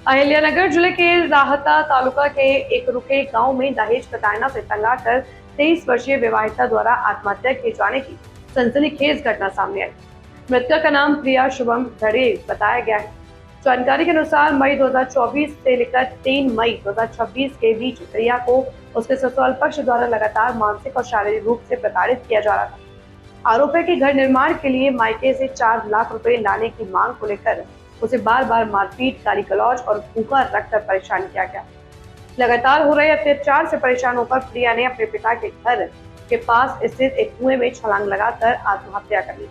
अहिल्यानगर जिले के राहता तालुका के एक रुके गांव में दहेज प्रताड़ना से तंग आकर 23 वर्षीय विवाहिता द्वारा आत्महत्या किए जाने की सनसनीखेज घटना सामने आई। मृतका का नाम प्रिया शुभम धड़े बताया गया है। जानकारी के अनुसार मई 2024 से लेकर 3 मई 2026 के बीच प्रिया को उसके ससुराल पक्ष द्वारा लगातार मानसिक और शारीरिक रूप से प्रताड़ित किया जा रहा था। आरोप है कि घर निर्माण के लिए मायके से 4 लाख रुपए लाने की मांग को लेकर उसे बार बार मारपीट, गाली गलौज और भूखा रखकर परेशान किया गया। लगातार हो रहे अत्याचार से परेशान होकर प्रिया ने अपने पिता के घर के पास स्थित एक कुएं में छलांग लगाकर आत्महत्या कर ली।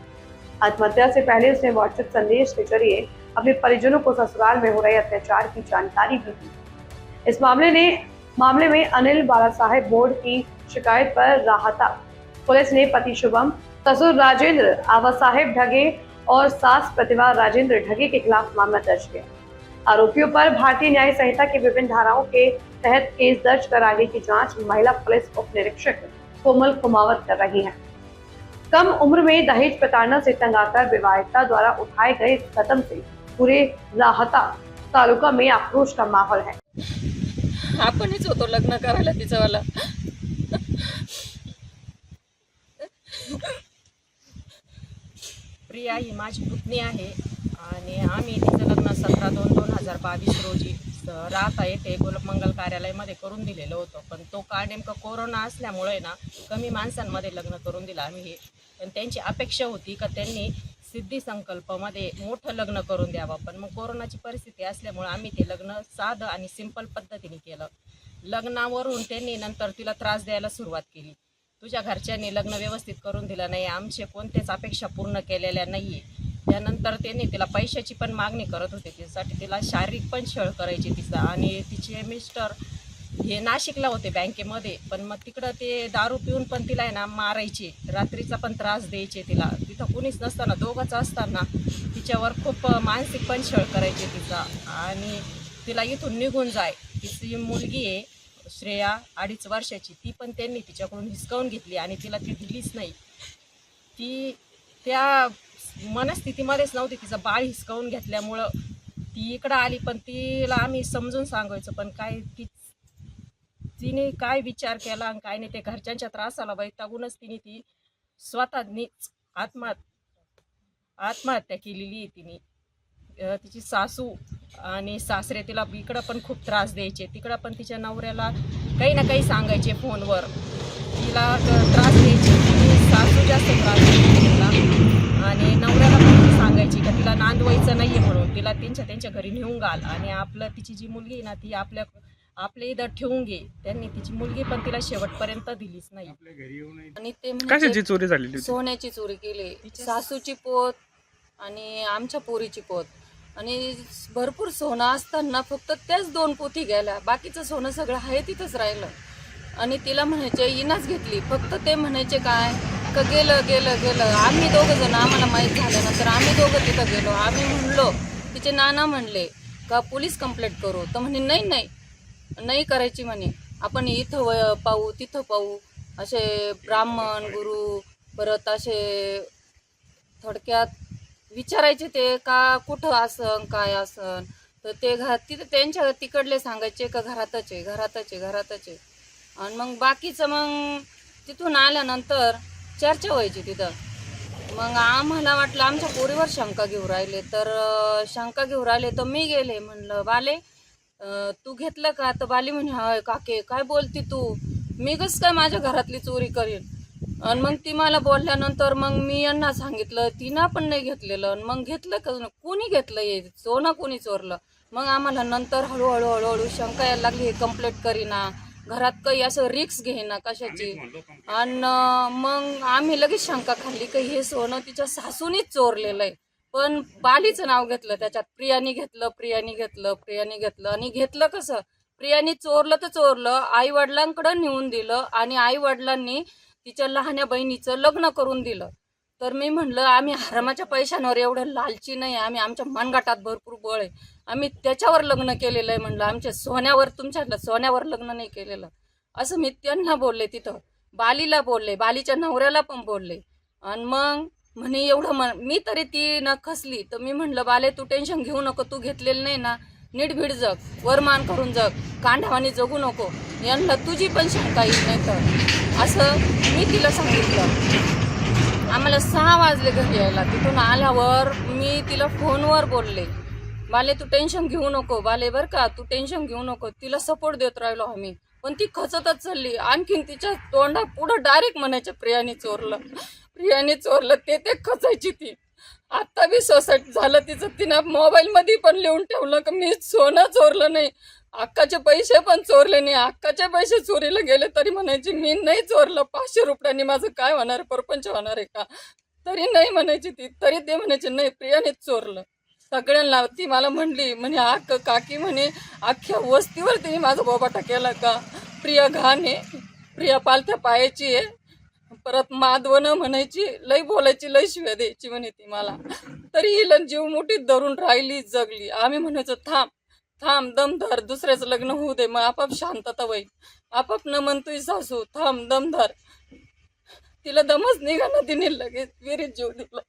आत्महत्या से पहले उसने व्हाट्सएप संदेश के जरिए अपने परिजनों को ससुराल में हो रहे अत्याचार की जानकारी भी दी। इस मामले में अनिल बाला साहेब बोर्ड की शिकायत पर राहता पुलिस ने पति शुभम, ससुर राजेंद्र आवा साहेब ढगे और सास प्रतिभा राजेंद्र ढगे के खिलाफ मामला दर्ज किया। आरोपियों पर भारतीय न्याय संहिता की विभिन्न धाराओं के तहत केस दर्ज कर आगे की जांच महिला पुलिस उप निरीक्षक कोमल कुमावत कर रही है। कम उम्र में दहेज प्रताड़ना से तंग आकर विवाहिता द्वारा उठाए गए कदम से पूरे राहता तालुका में आक्रोश का माहौल है। आपणच होतो लग्न करायला तिच्यावाला। प्रिया ही माझी पुतणी आहे आणि आम्ही तिचं लग्न 17/2/2022 रोजी राहता येथे गोलकमंगल कार्यालयामध्ये करून दिलेलं होतं। पण तो काळ नेमका कोरोना असल्यामुळे ना कमी माणसांमध्ये लग्न करून दिलं आम्ही हे। पण त्यांची अपेक्षा होती का त्यांनी सिद्धी संकल्पमध्ये मोठं लग्न करून द्यावं। पण मग कोरोनाची परिस्थिती असल्यामुळे आम्ही ते लग्न साधं आणि सिंपल पद्धतीने केलं। लग्नावरून त्यांनी नंतर तिला त्रास द्यायला सुरुवात केली। तुझ्या घरच्यांनी लग्न व्यवस्थित करून दिलं नाही, आमचे कोणत्याच अपेक्षा पूर्ण केलेल्या नाहीये। त्यानंतर त्यांनी तिला पैशाची पण मागणी करत होते, त्यासाठी तिला शारीरिक पण छळ करायचे तिचा। आणि तिचे मिस्टर हे नाशिकला होते बँकेमध्ये, पण मग तिकडं ते दारू पिऊन पण तिला आहे ना मारायचे, रात्रीचा पण त्रास द्यायचे तिला। तिथं कुणीच नसताना, दोघंच असताना तिच्यावर खूप मानसिक पण छळ करायचे तिचा। आणि तिला इथून निघून जाय, तिची मुलगी आहे श्रेया 2.5 वर्षाची, ती पण त्यांनी तिच्याकडून हिसकावून घेतली आणि तिला ती दिलीच नाही। ती त्या मनस्थितीमध्येच नव्हती, तिचं बाळ हिसकावून घेतल्यामुळं ती इकडं आली। पण तिला आम्ही समजून सांगायचं, पण काय तिने काय विचार केला आणि काय नाही, ते घरच्यांच्या त्रासाला वैतागूनच ती स्वतःनीच आत्महत्या केलेली आहे तिने। तिची सासू आणि सासरे तिला इकडं पण खूप त्रास द्यायचे, तिकडं पण तिच्या नवऱ्याला काही ना काही सांगायचे फोनवर, तिला त्रास द्यायचे। तिची सासू जास्त त्रास द्यायची तिला आणि नवऱ्याला पण सांगायची का तिला नांदवायचं नाही आहे म्हणून, तिला त्यांच्या घरी नेऊन घाल आणि तिची जी मुलगी आहे ना ती आपल्या इथं ठेवून घे। त्यांनी तिची मुलगी पण तिला शेवटपर्यंत दिलीच नाही। आणि ते कशाची चोरी झालेली? सोन्याची चोरी केली, सासूची पोत आणि आमच्या पोरीची पोत। आणि भरपूर सोनं असताना फक्त त्याच 2 पोथी गेल्या, बाकीचं सोनं सगळं आहे तिथंच राहिलं। आणि तिला म्हणायचे इनाच घेतली, फक्त ते म्हणायचे काय का गेलं। आम्ही दोघं जण, आम्हाला माहीत झाल्यानंतर आम्ही दोघं तिथं गेलो। आम्ही म्हणलो, तिचे नाना म्हणले का पोलीस कंप्लेंट करू, तर म्हणे नाही करायची म्हणे, आपण इथं पाहू तिथं पाहू। असे ब्राह्मण गुरु परत असे थोडक्यात विचारायचे ते का कुठं असन काय असन, तर ते तिथं त्यांच्या तिकडले सांगायचे का घरातच आहे। आणि मग बाकीचं मग तिथून आल्यानंतर चर्चा व्हायची तिथं। मग आम्हाला वाटलं आमच्या पोरीवर शंका घेऊ राहिले, तर मी गेले, म्हणलं बाले तू घेतलं का? तर बाली म्हणे हाय काके काय बोलती तू, मी कसं काय माझ्या घरातली चोरी करीन। आणि मग ती मला बोलल्यानंतर मग मी यांना सांगितलं, तिनं पण नाही घेतलेलं। आणि मग घेतलं का कोणी घेतलं, हे सोनं कोणी चोरलं? मग आम्हाला नंतर हळूहळू शंका यायला लागली, हे कंप्लेंट करीना, घरात काही असं रिक्स घेईना कशाची। आणि मग आम्ही लगेच शंका खाल्ली की हे सोनं तिच्या सासूनीच चोरलेलं आहे। पण बालीचं नाव घेतलं त्याच्यात, प्रियानी घेतलं। आणि घेतलं कसं, प्रियानी चोरलं तर चोरलं, आई वडिलांकडे नेऊन दिलं आणि आई वडिलांनी तिच्या लहान्या बहिणीचं लग्न करून दिलं। तर मी म्हणलं आम्ही हरामाच्या पैशांवर एवढं लालची नाही, आमच्या मनगटात भरपूर बळ आहे, आम्ही त्याच्यावर लग्न केलेलं आहे। म्हणलं आमच्या तुमच्या सोन्यावर लग्न नाही केलेलं, असं मी त्यांना बोलले। तिथं बालीला बोलले, बालीच्या नवऱ्याला पण बोलले। आणि मग म्हणे एवढं मी तरी ती न खसली, तर मी म्हणलं बाले तू टेन्शन घेऊ नको, तू घेतलेलं नाही ना, नीट भीड जग, वरमान करून जग, कांढावानी जगू नको, यांना तुझी पण शंका येईल नाही तर, असं मी तिला सांगितलं. आम्हाला 6 वाजले घरी यायला. तिथून आल्यावर मी तिला फोनवर बोलले, बाले तू टेन्शन घेऊ नको, बाले बरं का तू टेन्शन घेऊ नको. तिला सपोर्ट देत राहिलो आम्ही, पण ती खचतच चालली. आणखीन तिच्या तोंडा पुढं डायरेक्ट म्हणायचं प्रियाने चोरलं, प्रियाने चोरलं. ते खचायची ती. आत्ता बी सोसायटी झालं तिचं, तिनं मोबाईलमध्ये पण लिहून ठेवलं की मी सोनं चोरलं नाही, अक्काचे पैसे पण चोरले नाही. अक्काचे पैसे चोरीला गेले तरी म्हणायची मी नाही चोरलं, 500 रुपयांनी माझं काय होणार, परपंच होणार आहे का, तरी नाही म्हणायची ती. तरी ते म्हणायचे नाही प्रियानेच चोरलं. सगळ्यांना ती मला म्हणली, म्हणे अक्क काकी म्हणे अख्ख्या वस्तीवर तिने माझा बोबाटा केला का, प्रिया घाण आहे, प्रिया पालथ्या पायाची आहे, परत माधवनं म्हणायची, लई बोलायची, लई शिव्या द्यायची म्हणे ती मला. तरी हिला जीव मुठीत धरून राहिली, जगली. आम्ही म्हणायचो थांब थांब, दम धर, दुसऱ्याचं लग्न होऊ दे, मग आपाप शांतता होईल. आपाप न म्हणतोय सासू थांब, दम धर. तिला दमच निघाला, तिने लगेच विहिरीत जीव दिला.